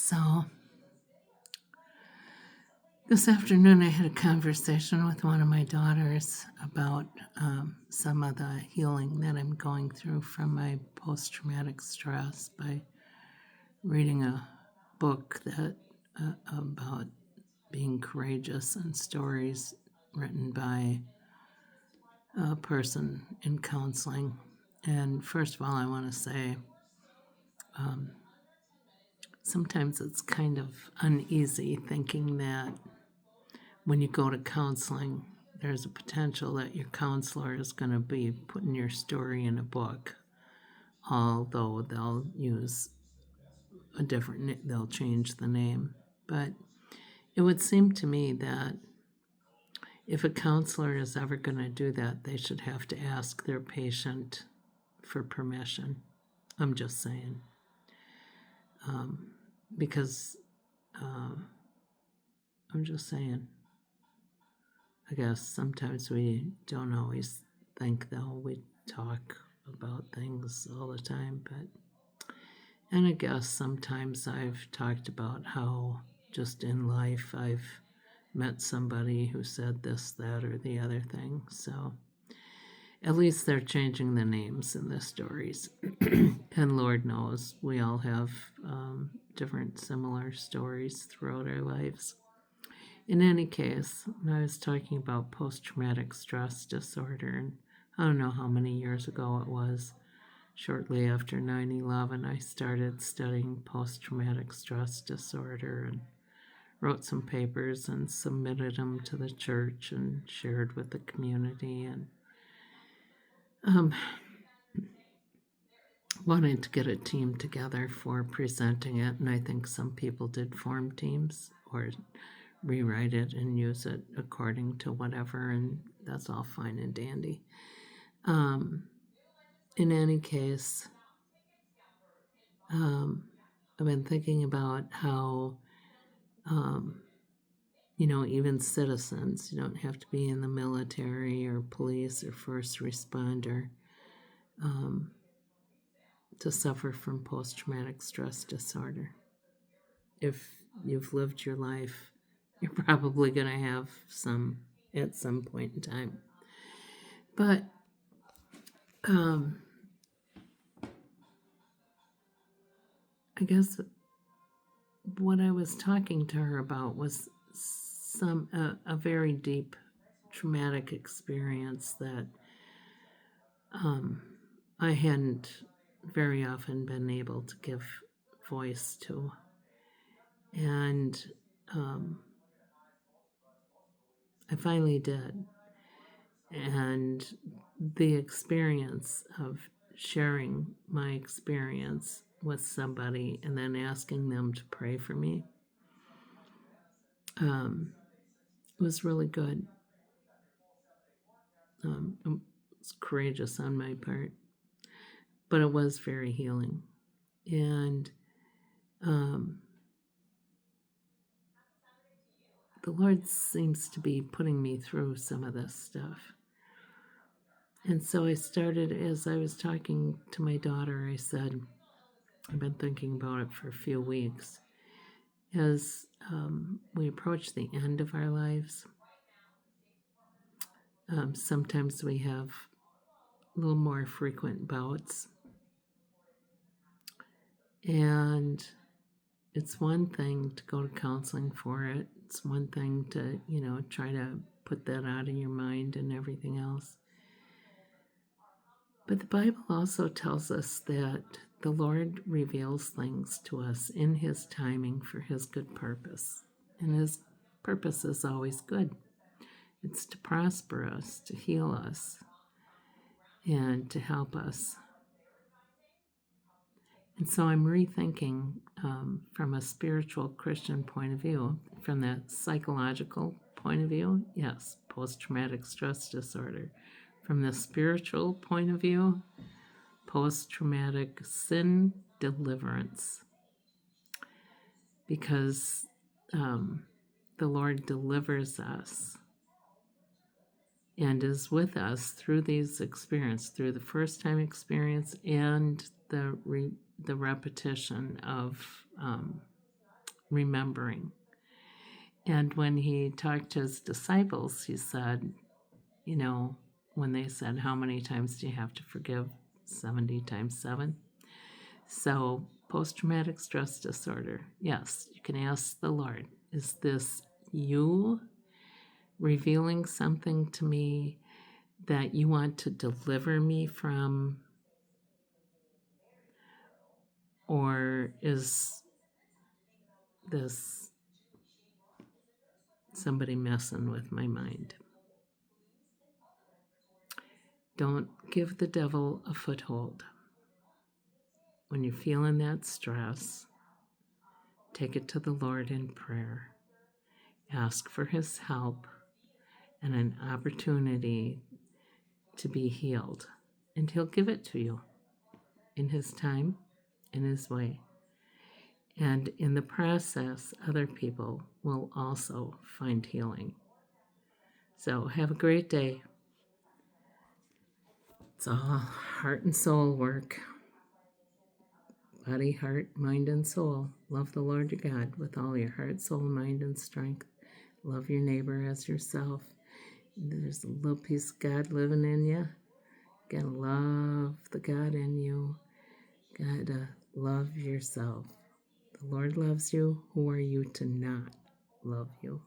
So this afternoon I had a conversation with one of my daughters about some of the healing that I'm going through from my post-traumatic stress by reading a book that about being courageous and stories written by a person in counseling. And first of all, I want to say sometimes it's kind of uneasy thinking that when you go to counseling, there's a potential that your counselor is going to be putting your story in a book, although they'll use they'll change the name. But it would seem to me that if a counselor is ever going to do that, they should have to ask their patient for permission. I'm just saying. Because I'm just saying. I guess sometimes we don't always think, though. We talk about things all the time, and I guess sometimes I've talked about how just in life I've met somebody who said this, that, or the other thing. So at least they're changing the names in the stories. And Lord knows we all have different similar stories throughout our lives. In any case, when I was talking about post-traumatic stress disorder, and I don't know how many years ago it was, shortly after 9/11, I started studying post-traumatic stress disorder and wrote some papers and submitted them to the church and shared with the community, and wanted to get a team together for presenting it. And I think some people did form teams or rewrite it and use it according to whatever, and that's all fine and dandy. In any case, I've been thinking about how, even citizens, you don't have to be in the military or police or first responder to suffer from post-traumatic stress disorder. If you've lived your life, you're probably going to have some at some point in time. But I guess what I was talking to her about was a very deep traumatic experience that I hadn't very often been able to give voice to. And I finally did. And the experience of sharing my experience with somebody and then asking them to pray for me was really good. It was courageous on my part, but it was very healing. And the Lord seems to be putting me through some of this stuff. And so I started, as I was talking to my daughter, I said, I've been thinking about it for a few weeks. As we approach the end of our lives, sometimes we have a little more frequent bouts. And it's one thing to go to counseling for it. It's one thing to, try to put that out of your mind and everything else. But the Bible also tells us that the Lord reveals things to us in His timing for His good purpose. And His purpose is always good. It's to prosper us, to heal us, and to help us. And so I'm rethinking from a spiritual Christian point of view, from that psychological point of view, yes, post-traumatic stress disorder. From the spiritual point of view, post-traumatic sin deliverance. Because the Lord delivers us and is with us through these experiences, through the first-time experience and the repetition of remembering. And when he talked to his disciples, he said, you know, when they said, how many times do you have to forgive? 70 times 7. So, post traumatic stress disorder, yes, you can ask the Lord, is this you revealing something to me that you want to deliver me from? Or is this somebody messing with my mind? Don't give the devil a foothold. When you're feeling that stress, take it to the Lord in prayer. Ask for his help and an opportunity to be healed. And he'll give it to you in his time, in his way. And in the process, other people will also find healing. So have a great day. It's all heart and soul work. Body, heart, mind, and soul. Love the Lord your God with all your heart, soul, mind, and strength. Love your neighbor as yourself. There's a little piece of God living in you. You gotta love the God in you. Gotta love yourself. The Lord loves you. Who are you to not love you?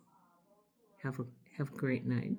Have a great night.